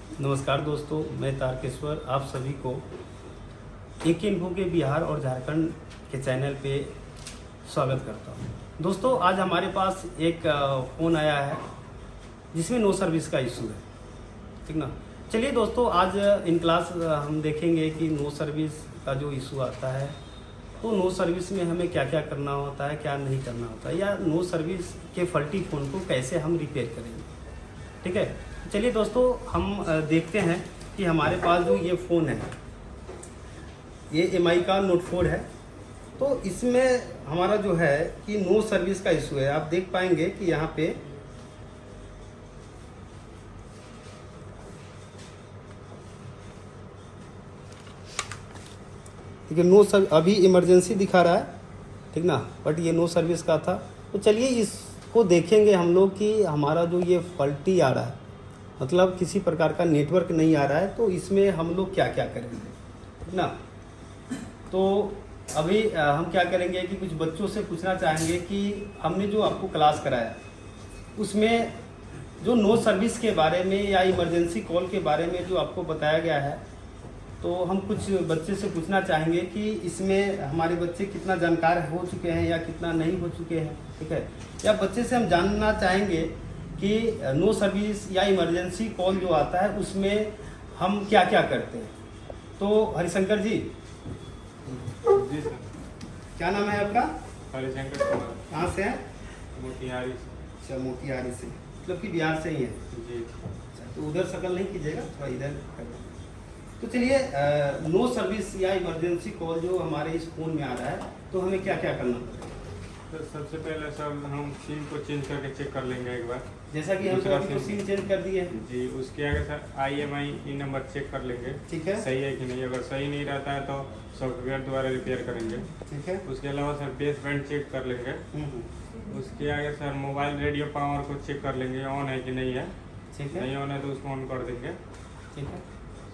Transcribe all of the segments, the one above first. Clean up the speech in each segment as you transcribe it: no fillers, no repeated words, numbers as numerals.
नमस्कार दोस्तों, मैं तारकेश्वर आप सभी को एक इन्फो के बिहार और झारखंड के चैनल पे स्वागत करता हूँ। दोस्तों, आज हमारे पास एक फ़ोन आया है जिसमें नो सर्विस का इशू है, ठीक ना। चलिए दोस्तों, आज इन क्लास हम देखेंगे कि नो सर्विस का जो इशू आता है तो नो सर्विस में हमें क्या क्या करना होता है, क्या नहीं करना होता है, या नो सर्विस के फल्टी फ़ोन को कैसे हम रिपेयर करेंगे, ठीक है। चलिए दोस्तों, हम देखते हैं कि हमारे पास जो ये फ़ोन है, ये MI का Note 4 है। तो इसमें हमारा जो है कि नो सर्विस का इशू है। आप देख पाएंगे कि यहाँ पे ठीक है, नो सर्विस अभी इमरजेंसी दिखा रहा है, ठीक ना, बट ये नो सर्विस का था। तो चलिए इसको देखेंगे हम लोग कि हमारा जो ये फल्टी आ रहा है, मतलब किसी प्रकार का नेटवर्क नहीं आ रहा है, तो इसमें हम लोग क्या क्या करेंगे, ठीक ना। तो अभी हम क्या करेंगे कि कुछ बच्चों से पूछना चाहेंगे कि हमने जो आपको क्लास कराया उसमें जो नो सर्विस के बारे में या इमरजेंसी कॉल के बारे में जो आपको बताया गया है, तो हम कुछ बच्चे से पूछना चाहेंगे कि इसमें हमारे बच्चे कितना जानकार हो चुके हैं या कितना नहीं हो चुके हैं, ठीक है। या बच्चे से हम जानना चाहेंगे कि नो सर्विस या इमरजेंसी कॉल जो आता है उसमें हम क्या क्या करते हैं। तो हरिशंकर जी सर। क्या नाम है आपका? हरिशंकर कुमार। कहाँ से हैं? मोतिहारी से। अच्छा, मोतिहारी से, मतलब कि बिहार से ही है। जी। अच्छा, तो उधर शकल नहीं कीजिएगा, थोड़ा इधर कर। तो चलिए, नो सर्विस या इमरजेंसी कॉल जो हमारे इस फ़ोन में आ रहा है तो हमें क्या क्या करना पड़ेगा? तो सबसे पहले सर हम सिम को चेंज करके चेक कर लेंगे एक बार। जैसा कि हम दूसरा तो सिम चेंज कर दिए हैं, जी, उसके आगे सर IMI नंबर चेक कर लेंगे, ठीक है, सही है कि नहीं। अगर सही नहीं रहता है तो सॉफ्टवेयर द्वारा रिपेयर करेंगे। ठीक है। उसके अलावा सर बेस बैंड चेक कर लेंगे। उसके आगे सर मोबाइल रेडियो पावर को चेक कर लेंगे, ऑन है कि नहीं है। ठीक है, नहीं ऑन है तो उसको ऑन कर देंगे ठीक है।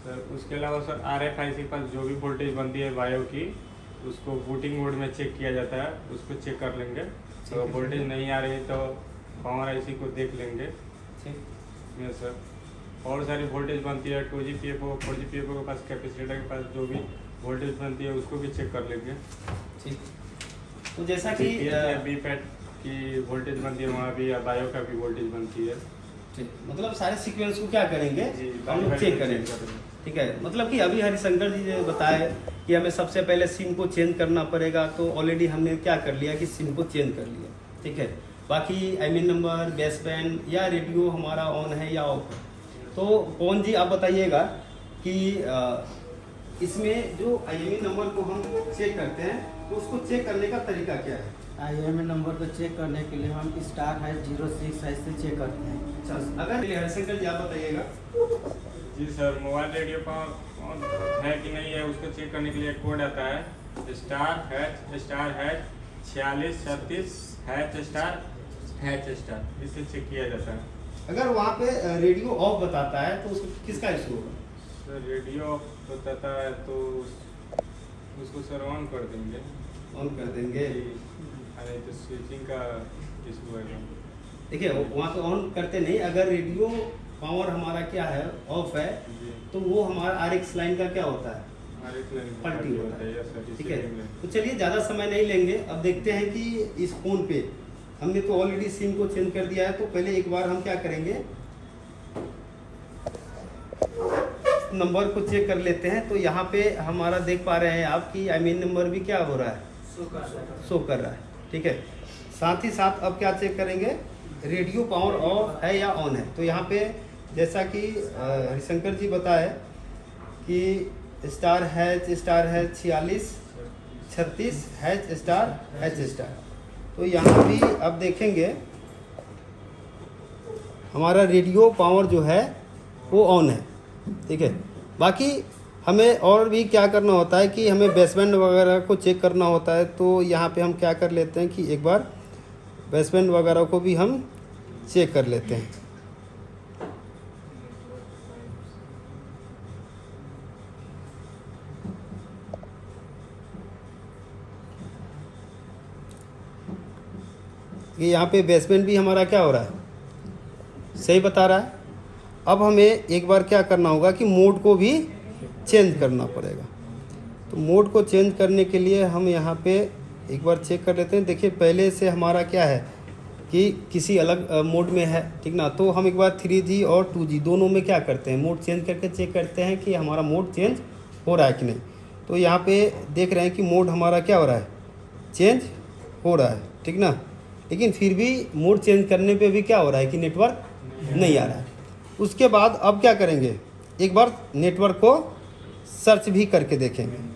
सर। उसके अलावा सर RFIC पर जो भी वोल्टेज बनती है बायो की, उसको बूटिंग मोड में चेक किया जाता है, उसको चेक कर लेंगे। तो वोल्टेज नहीं आ रही तो पावर IC को देख लेंगे। ठीक यस सर। और सारी वोल्टेज बनती है 2GPFO 4GPFO के पास, कैपेसिटर के पास जो भी वोल्टेज बनती है उसको भी चेक कर लेंगे। ठीक। तो जैसा कि BPAT की वोल्टेज बनती है वहाँ भी, या बायो का भी वोल्टेज बनती है। ठीक, मतलब सारे सीक्वेंस को क्या करेंगे, जी, हम लोग चेक करेंगे, ठीक है। मतलब कि अभी हरिशंकर जी ने बताया कि हमें सबसे पहले सिम को चेंज करना पड़ेगा, तो ऑलरेडी हमने क्या कर लिया कि सिम को चेंज कर लिया, ठीक है। बाकी IMEI नंबर, बेस बैंड या रेडियो हमारा ऑन है या ऑफ है। तो कौन जी आप बताइएगा कि इसमें जो IMEI नंबर को हम चेक करते हैं तो उसको चेक करने का तरीका क्या है? IMEI नंबर को चेक करने के लिए हम *#06 से चेक करते हैं। अच्छा, अगर हरिशंकर जी आप बताइएगा। जी सर, मोबाइल रेडियो पर ऑन है कि नहीं है उसको चेक करने के लिए एक कोड आता है, *##46####, इससे चेक किया जाता है। अगर वहाँ पे रेडियो ऑफ बताता है तो उसको किसका इशू होगा? सर रेडियो बताता है तो उसको सर ऑन कर देंगे। ऑन कर देंगे। अरे तो स्विचिंग का इशू है। देखिए, वहाँ पे ऑन करते नहीं, अगर रेडियो पावर हमारा क्या है, ऑफ है, जी। तो वो हमारा RX लाइन का क्या होता है, पलटी होता है, यस सर। ठीक है। तो चलिए, ज़्यादा समय नहीं लेंगे, अब देखते हैं कि इस फ़ोन पे हमने तो ऑलरेडी सिम को चेंज कर दिया है, तो पहले एक बार हम क्या करेंगे, नंबर को चेक कर लेते हैं। तो यहाँ पे हमारा देख पा रहे हैं आप कि IMEI नंबर भी क्या हो रहा है, शो कर रहा है, ठीक है। साथ ही साथ अब क्या चेक करेंगे, रेडियो पावर ऑफ है या ऑन है। तो यहाँ पे जैसा कि हरिशंकर जी बताए कि *#4636###, तो यहाँ भी अब देखेंगे हमारा रेडियो पावर जो है वो ऑन है, ठीक है। बाकी हमें और भी क्या करना होता है कि हमें बेसबैंड वगैरह को चेक करना होता है। तो यहाँ पे हम क्या कर लेते हैं कि एक बार बेसबैंड वगैरह को भी हम चेक कर लेते हैं। कि यहाँ पे बेसबैंड भी हमारा क्या हो रहा है, सही बता रहा है। अब हमें एक बार क्या करना होगा कि मोड को भी चेंज करना पड़ेगा। तो मोड को चेंज करने के लिए हम यहाँ पे एक बार चेक कर लेते हैं। देखिए पहले से हमारा क्या है कि किसी अलग मोड में है, ठीक ना। तो हम एक बार 3G और 2G दोनों में क्या करते हैं, मोड चेंज करके चेक करते हैं कि हमारा मोड चेंज हो रहा है कि नहीं। तो यहाँ पे देख रहे हैं कि मोड हमारा क्या हो रहा है, चेंज हो रहा है, ठीक ना। लेकिन फिर भी मोड चेंज करने पे भी क्या हो रहा है कि नेटवर्क नहीं आ रहा है। उसके बाद अब क्या करेंगे, एक बार नेटवर्क को सर्च भी करके देखेंगे।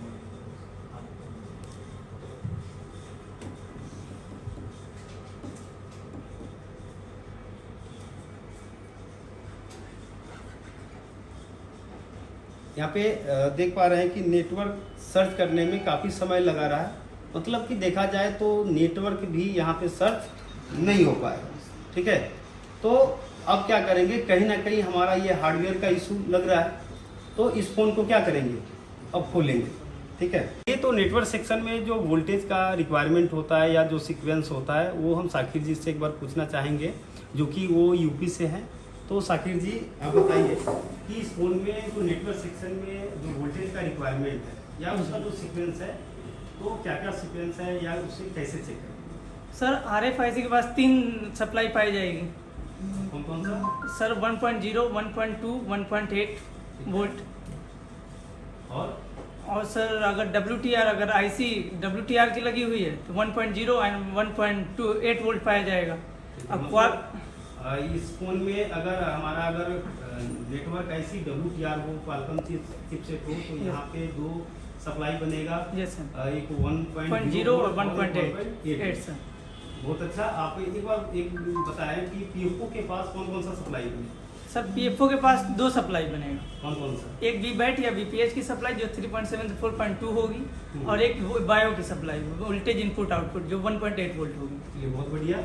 यहाँ पे देख पा रहे हैं कि नेटवर्क सर्च करने में काफ़ी समय लगा रहा है। मतलब कि देखा जाए तो नेटवर्क भी यहाँ पे सर्च नहीं हो पाएगा, ठीक है। तो अब क्या करेंगे, कहीं ना कहीं हमारा ये हार्डवेयर का इशू लग रहा है। तो इस फ़ोन को क्या करेंगे, अब खोलेंगे, ठीक है। ये तो नेटवर्क सेक्शन में जो वोल्टेज का रिक्वायरमेंट होता है या जो सीक्वेंस होता है वो हम साकिर जी से एक बार पूछना चाहेंगे, जो कि वो यूपी से हैं। तो साकिर जी आप बताइए कि इस फोन में जो नेटवर्क सेक्शन में जो वोल्टेज का रिक्वायरमेंट है या उसका जो सीक्वेंस है, तो क्या क्या सीक्वेंस है या उसे कैसे चेक करें। सर RFIC के पास 3 सप्लाई पाई जाएगी। कौन कौन सा सर 1.0, 1.2, 1.8 वोल्ट। और सर अगर WTR, अगर IC WTR की लगी हुई है तो 1.0 एंड 1.28 वोल्ट पाया जाएगा। अब इस फोन में अगर नेटवर्क ऐसी WTR हो, क्वालकॉम चिपसेट हो, तो यहाँ पे 2 सप्लाई बनेगा। यस सर, एक 1.0 और 1.8 सर। बहुत अच्छा। आप एक बार बताएं कि PFO के पास कौन कौन सा सप्लाई बनेगा। सर PFO के पास 2 सप्लाई बनेगा। कौन कौन सा, एक VBAT या VPH की सप्लाई जो 3.7 से 4.2 होगी, और एक बायो की सप्लाई वोल्टेज इनपुट आउटपुट जो 1.8 वोल्ट होगी। ये बहुत बढ़िया।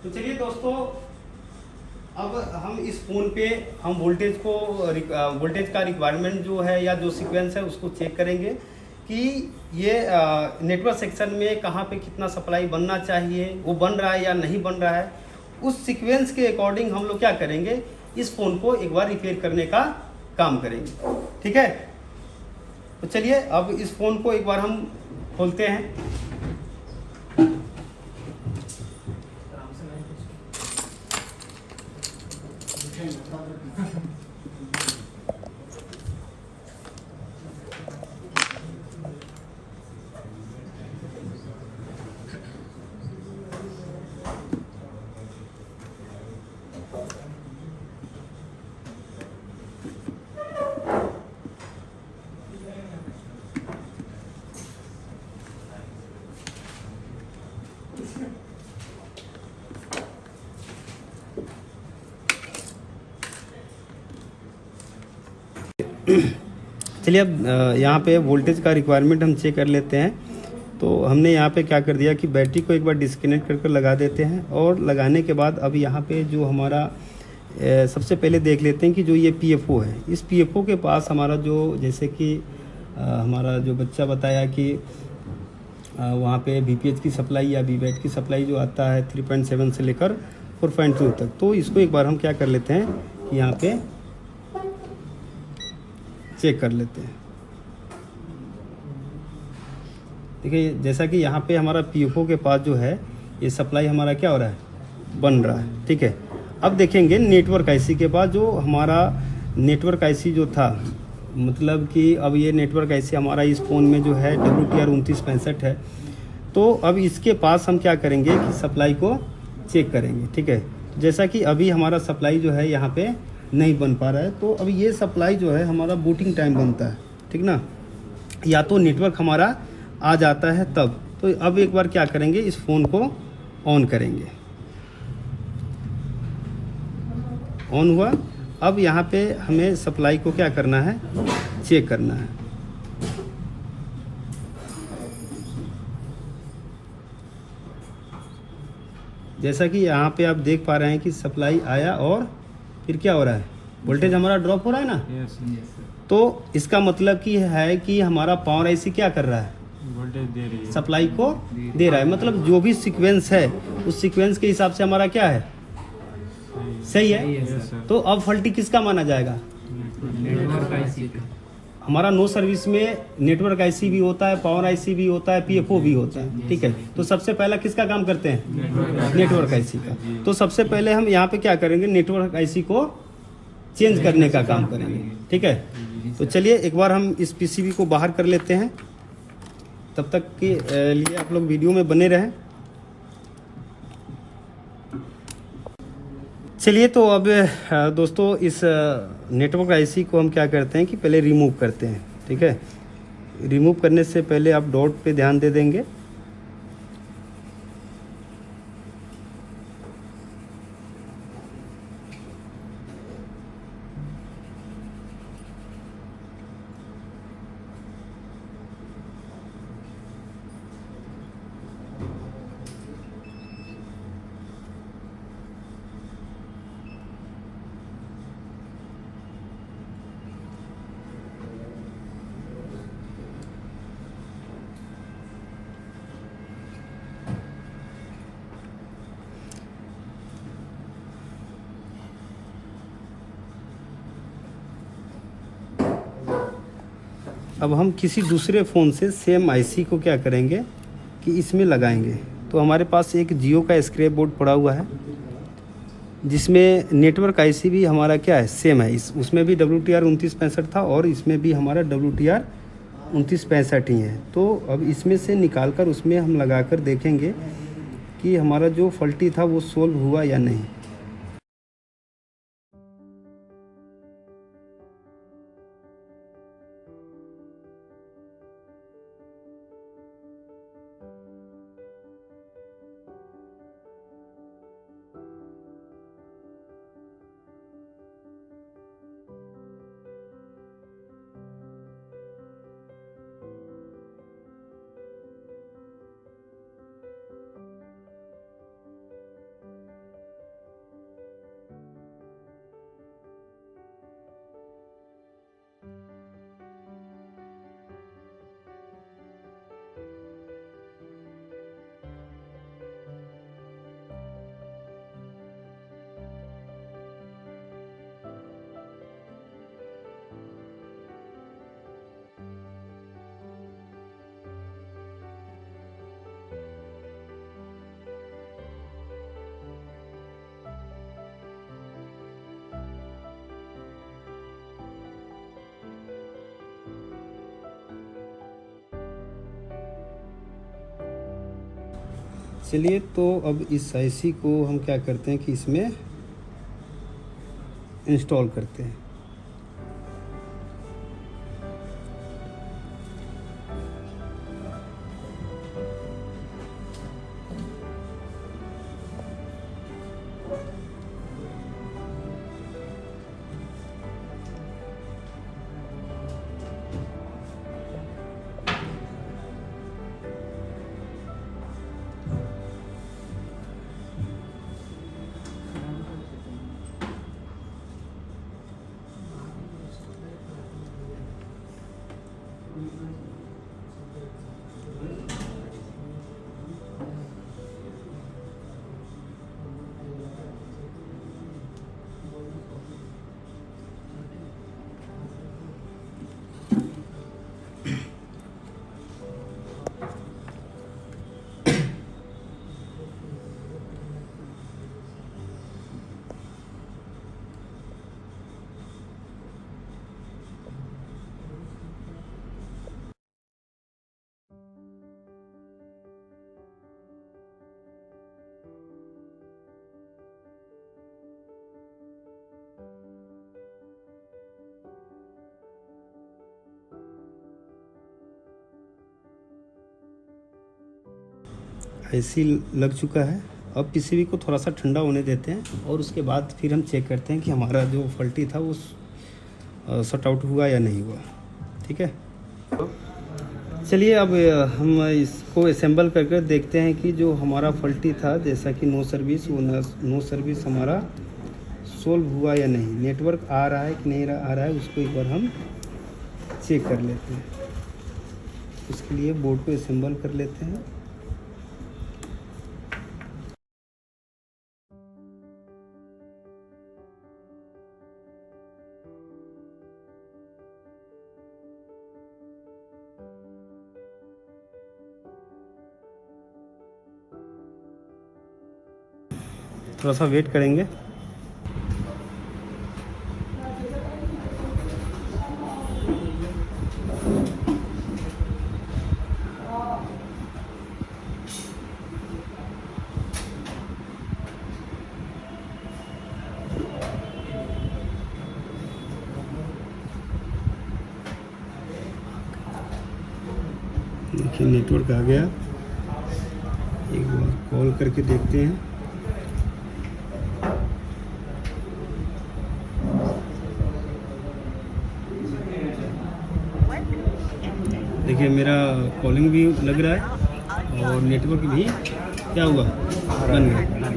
तो चलिए दोस्तों, अब हम इस फ़ोन पे हम वोल्टेज का रिक्वायरमेंट जो है या जो सीक्वेंस है उसको चेक करेंगे कि ये नेटवर्क सेक्शन में कहाँ पे कितना सप्लाई बनना चाहिए, वो बन रहा है या नहीं बन रहा है। उस सीक्वेंस के अकॉर्डिंग हम लोग क्या करेंगे, इस फ़ोन को एक बार रिपेयर करने का काम करेंगे, ठीक है। तो चलिए अब इस फ़ोन को एक बार हम खोलते हैं। चलिए अब यहाँ पे वोल्टेज का रिक्वायरमेंट हम चेक कर लेते हैं। तो हमने यहाँ पे क्या कर दिया कि बैटरी को एक बार डिस्कनेक्ट कर लगा देते हैं, और लगाने के बाद अब यहाँ पे जो हमारा सबसे पहले देख लेते हैं कि जो ये PFO है, इस PFO के पास हमारा जो, जैसे कि हमारा जो बच्चा बताया कि वहाँ पे VPH की सप्लाई या VBAT की सप्लाई जो आता है 3.7 से लेकर 4.2 तक। तो इसको एक बार हम क्या कर लेते हैं कि यहाँ पे चेक कर लेते हैं। देखिए जैसा कि यहाँ पे हमारा PFO के पास जो है ये सप्लाई हमारा क्या हो रहा है, बन रहा है, ठीक है। अब देखेंगे नेटवर्क IC के पास, जो हमारा नेटवर्क IC जो था, मतलब कि अब ये नेटवर्क IC हमारा इस फ़ोन में जो है WTR 2965 है। तो अब इसके पास हम क्या करेंगे कि सप्लाई को चेक करेंगे, ठीक है। जैसा कि अभी हमारा सप्लाई जो है यहाँ पे नहीं बन पा रहा है, तो अब ये सप्लाई जो है हमारा बूटिंग टाइम बनता है, ठीक ना, या तो नेटवर्क हमारा आ जाता है तब। तो अब एक बार क्या करेंगे, इस फ़ोन को ऑन करेंगे। ऑन हुआ। अब यहाँ पे हमें सप्लाई को क्या करना है, चेक करना है। जैसा कि यहाँ पे आप देख पा रहे हैं कि सप्लाई आया और फिर क्या हो रहा है, वोल्टेज हमारा ड्रॉप हो रहा है ना। यस तो इसका मतलब कि है कि हमारा पावर IC क्या कर रहा है, वोल्टेज दे रही है, सप्लाई को दे रहा है। मतलब जो भी सीक्वेंस है उस सीक्वेंस के हिसाब से हमारा क्या है, सही सही है। है सर। तो अब फॉल्टी किसका माना जाएगा? नेटवर्क आईसी का। हमारा नो सर्विस में नेटवर्क आईसी भी होता है, पावर आईसी भी होता है, पीएफओ भी होता है, ठीक है। तो सबसे पहला किसका काम करते हैं? नेटवर्क आईसी का। तो सबसे पहले हम यहाँ पे क्या करेंगे, नेटवर्क आईसी को चेंज करने का काम करेंगे, ठीक है। तो चलिए एक बार हम इस पीसीबी को बाहर कर लेते हैं, तब तक के लिए आप लोग वीडियो में बने रहें। चलिए तो अब दोस्तों इस नेटवर्क आईसी को हम क्या करते हैं कि पहले रिमूव करते हैं, ठीक है। रिमूव करने से पहले आप डॉट पे ध्यान दे देंगे। अब हम किसी दूसरे फ़ोन से सेम आईसी को क्या करेंगे कि इसमें लगाएंगे। तो हमारे पास एक जियो का स्क्रैप बोर्ड पड़ा हुआ है, जिसमें नेटवर्क आईसी भी हमारा क्या है, सेम है। उसमें भी WTR 2965 था और इसमें भी हमारा WTR 2965 ही है। तो अब इसमें से निकाल कर उसमें हम लगाकर देखेंगे कि हमारा जो फॉल्टी था वो सोल्व हुआ या नहीं। चलिए तो अब इस आईसी को हम क्या करते हैं कि इसमें इंस्टॉल करते हैं। आईसी लग चुका है। अब पीसीबी को थोड़ा सा ठंडा होने देते हैं और उसके बाद फिर हम चेक करते हैं कि हमारा जो फॉल्टी था वो शट आउट हुआ या नहीं हुआ, ठीक है। चलिए अब हम इसको असेंबल करके देखते हैं कि जो हमारा फॉल्टी था, जैसा कि नो सर्विस, वो नो सर्विस हमारा सोल्व हुआ या नहीं, नेटवर्क आ रहा है कि नहीं आ रहा है, उसको एक बार हम चेक कर लेते हैं। उसके लिए बोर्ड को असेंबल कर लेते हैं। थोड़ा सा वेट करेंगे। देखिए नेटवर्क आ गया, एक बार कॉल करके देखते हैं। देखिए मेरा कॉलिंग भी लग रहा है और नेटवर्क भी क्या हुआ, बन गया।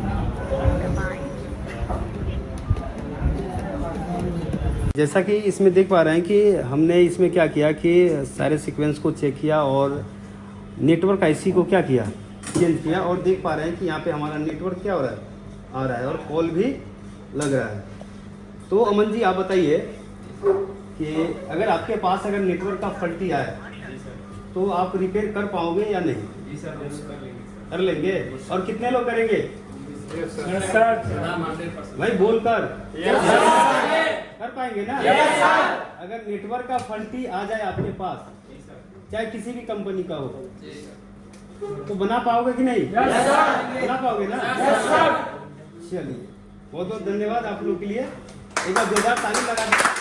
जैसा कि इसमें देख पा रहे हैं कि हमने इसमें क्या किया कि सारे सीक्वेंस को चेक किया और नेटवर्क आईसी को क्या किया, चेंज किया, और देख पा रहे हैं कि यहाँ पे हमारा नेटवर्क क्या हो रहा है, आ रहा है और कॉल भी लग रहा है। तो अमन जी आप बताइए कि अगर आपके पास अगर नेटवर्क का फल्टी आए तो आप रिपेयर कर पाओगे या नहीं? जी सर, कर लेंगे। और कितने लोग करेंगे भाई, बोल कर पाएंगे ना? अगर नेटवर्क का फल्टी आ जाए आपके पास, चाहे किसी भी कंपनी का हो, तो बना पाओगे कि नहीं? बना पाओगे ना? चलिए, बहुत बहुत धन्यवाद आप लोग के लिए। एक बार जोरदार ताली लगा दीजिए।